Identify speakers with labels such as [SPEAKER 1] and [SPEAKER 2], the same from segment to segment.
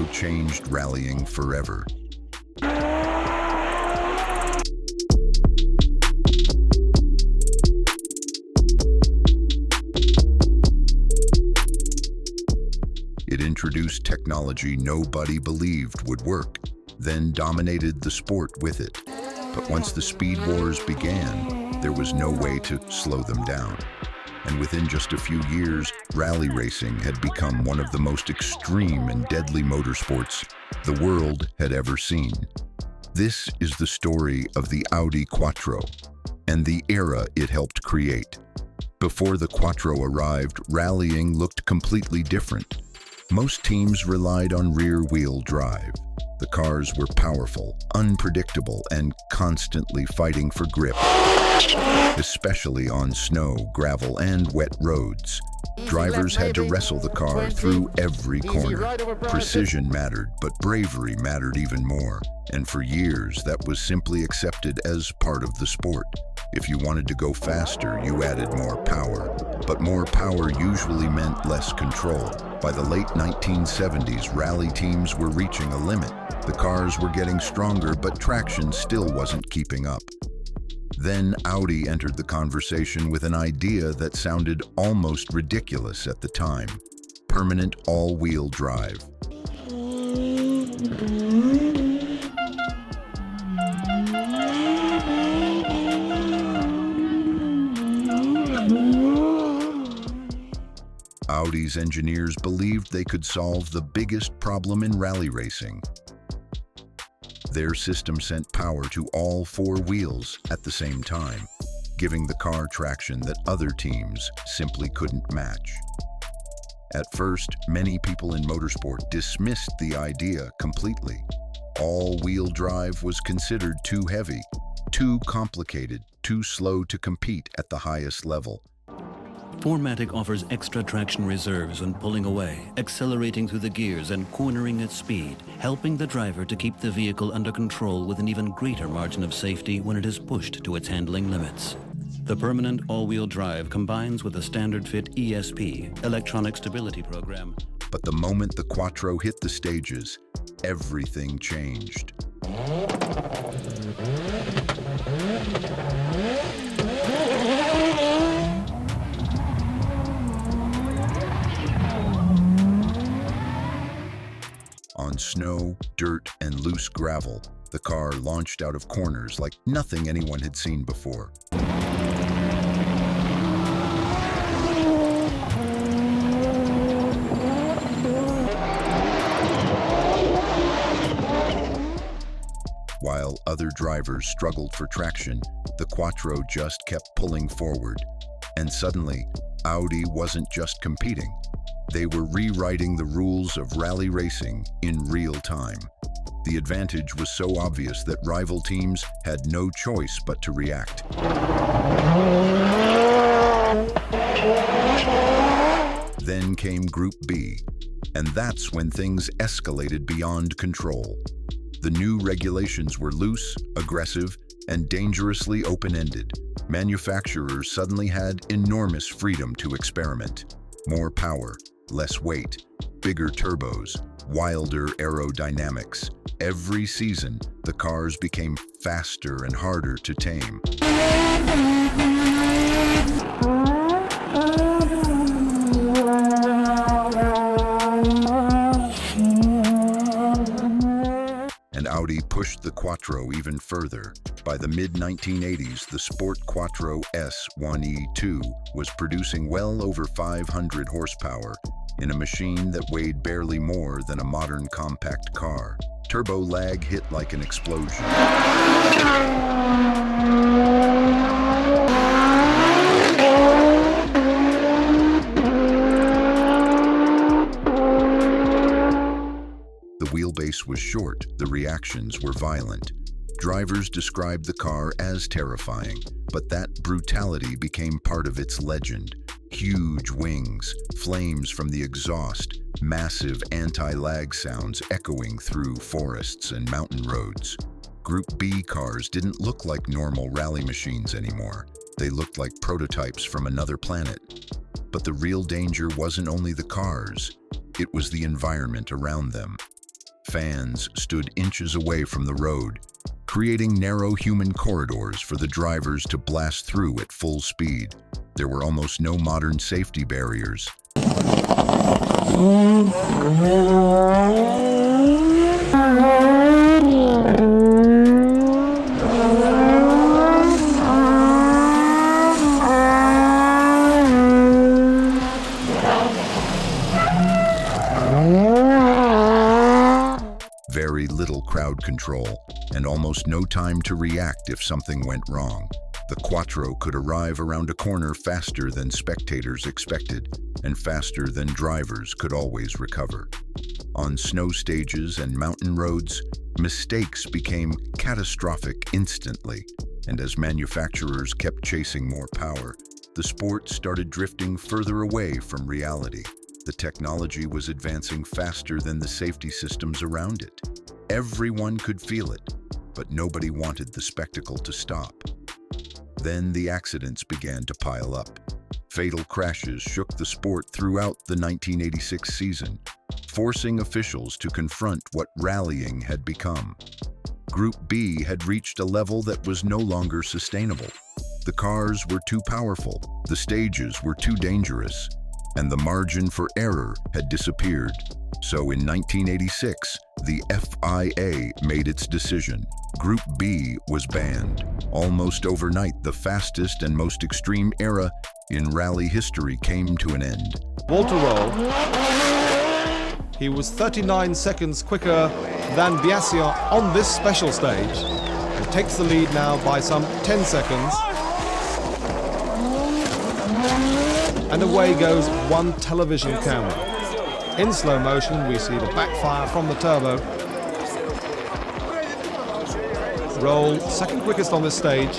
[SPEAKER 1] Quattro changed rallying forever. It introduced technology nobody believed would work, then dominated the sport with it. But once the speed wars began, there was no way to slow them down. And within just a few years, rally racing had become one of the most extreme and deadly motorsports the world had ever seen. This is the story of the Audi Quattro and the era it helped create. Before the Quattro arrived, rallying looked completely different. Most teams relied on rear-wheel drive. The cars were powerful, unpredictable, and constantly fighting for grip, especially on snow, gravel, and wet roads. Drivers had to wrestle the car through every corner. Precision mattered, but bravery mattered even more. And for years, that was simply accepted as part of the sport. If you wanted to go faster, you added more power. But more power usually meant less control. By the late 1970s, rally teams were reaching a limit. The cars were getting stronger, but traction still wasn't keeping up. Then Audi entered the conversation with an idea that sounded almost ridiculous at the time: permanent all-wheel drive. Audi's engineers believed they could solve the biggest problem in rally racing. Their system sent power to all four wheels at the same time, giving the car traction that other teams simply couldn't match. At first, many people in motorsport dismissed the idea completely. All-wheel drive was considered too heavy, too complicated, too slow to compete at the highest level.
[SPEAKER 2] 4MATIC offers extra traction reserves when pulling away, accelerating through the gears and cornering at speed, helping the driver to keep the vehicle under control with an even greater margin of safety when it is pushed to its handling limits. The permanent all-wheel drive combines with a standard fit ESP, electronic stability program.
[SPEAKER 1] But the moment the Quattro hit the stages, everything changed. On snow, dirt, and loose gravel, the car launched out of corners like nothing anyone had seen before. While other drivers struggled for traction, the Quattro just kept pulling forward. And suddenly, Audi wasn't just competing. They were rewriting the rules of rally racing in real time. The advantage was so obvious that rival teams had no choice but to react. Then came Group B, and that's when things escalated beyond control. The new regulations were loose, aggressive, and dangerously open-ended. Manufacturers suddenly had enormous freedom to experiment. More power, less weight, bigger turbos, wilder aerodynamics. Every season, the cars became faster and harder to tame. And Audi pushed the Quattro even further. By the mid-1980s, the Sport Quattro S1E2 was producing well over 500 horsepower in a machine that weighed barely more than a modern compact car. Turbo lag hit like an explosion. The wheelbase was short, the reactions were violent. Drivers described the car as terrifying, but that brutality became part of its legend. Huge wings, flames from the exhaust, massive anti-lag sounds echoing through forests and mountain roads. Group B cars didn't look like normal rally machines anymore. They looked like prototypes from another planet. But the real danger wasn't only the cars, it was the environment around them. Fans stood inches away from the road, creating narrow human corridors for the drivers to blast through at full speed. There were almost no modern safety barriers. Very little crowd control, and almost no time to react if something went wrong. The Quattro could arrive around a corner faster than spectators expected, and faster than drivers could always recover. On snow stages and mountain roads, mistakes became catastrophic instantly, and as manufacturers kept chasing more power, the sport started drifting further away from reality. The technology was advancing faster than the safety systems around it. Everyone could feel it, but nobody wanted the spectacle to stop. Then the accidents began to pile up. Fatal crashes shook the sport throughout the 1986 season, forcing officials to confront what rallying had become. Group B had reached a level that was no longer sustainable. The cars were too powerful, the stages were too dangerous, and the margin for error had disappeared. So in 1986, the FIA made its decision. Group B was banned. Almost overnight, the fastest and most extreme era in rally history came to an end.
[SPEAKER 3] Walter Roll, he was 39 seconds quicker than Biassier on this special stage and takes the lead now by some 10 seconds. And away goes one television camera. In slow motion, we see the backfire from the turbo. Roll, second quickest on this stage,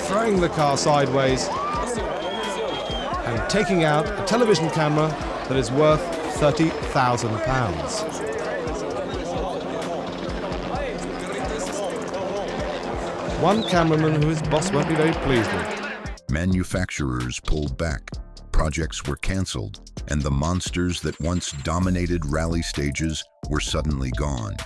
[SPEAKER 3] throwing the car sideways and taking out a television camera that is worth £30,000. One cameraman who his boss won't be very pleased with.
[SPEAKER 1] Manufacturers pulled back, projects were cancelled, and the monsters that once dominated rally stages were suddenly gone.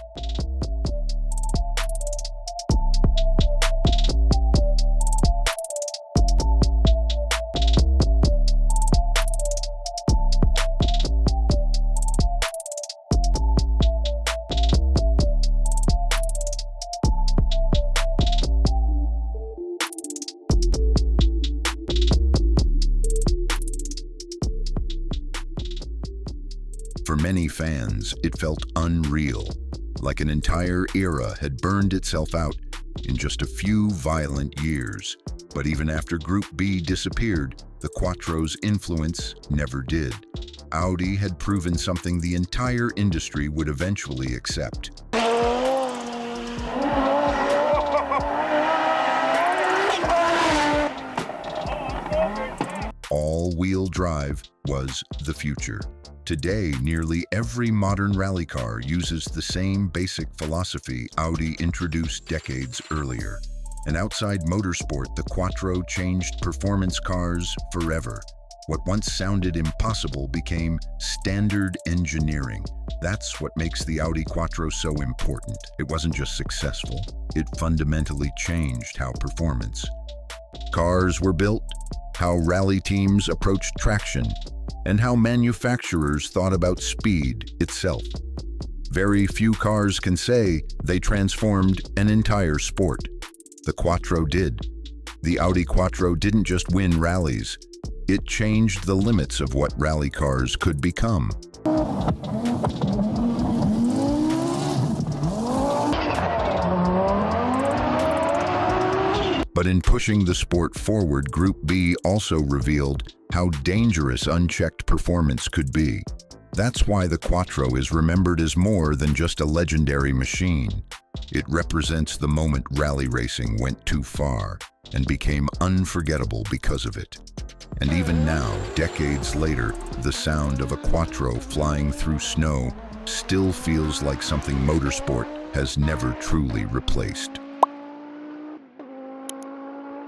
[SPEAKER 1] For many fans, it felt unreal, like an entire era had burned itself out in just a few violent years. But even after Group B disappeared, the Quattro's influence never did. Audi had proven something the entire industry would eventually accept. All-wheel drive was the future. Today, nearly every modern rally car uses the same basic philosophy Audi introduced decades earlier. And outside motorsport, the Quattro changed performance cars forever. What once sounded impossible became standard engineering. That's what makes the Audi Quattro so important. It wasn't just successful, it fundamentally changed how performance. Cars were built, how rally teams approached traction, and how manufacturers thought about speed itself. Very few cars can say they transformed an entire sport. The Quattro did. The Audi Quattro didn't just win rallies, it changed the limits of what rally cars could become. But in pushing the sport forward, Group B also revealed how dangerous unchecked performance could be. That's why the Quattro is remembered as more than just a legendary machine. It represents the moment rally racing went too far and became unforgettable because of it. And even now, decades later, the sound of a Quattro flying through snow still feels like something motorsport has never truly replaced.